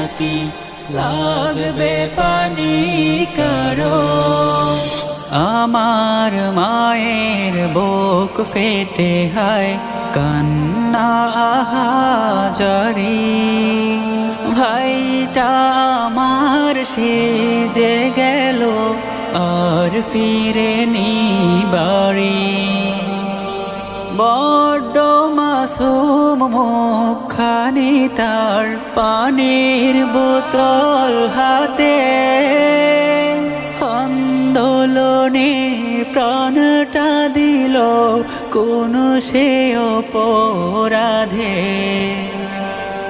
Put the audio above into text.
নাকি লাগবে পানি কারো। আমার মায়ের বুক ফেটে হায় কান্না আহাজারি, ভাইটা আমার সে যে গেল আর ফিরেনি বাড়ি। বড্ড মাসুম মুখখানি তার, পানির বোতল হাতে, আন্দোলনে প্রাণটা দিল কোন সে অপরাধে।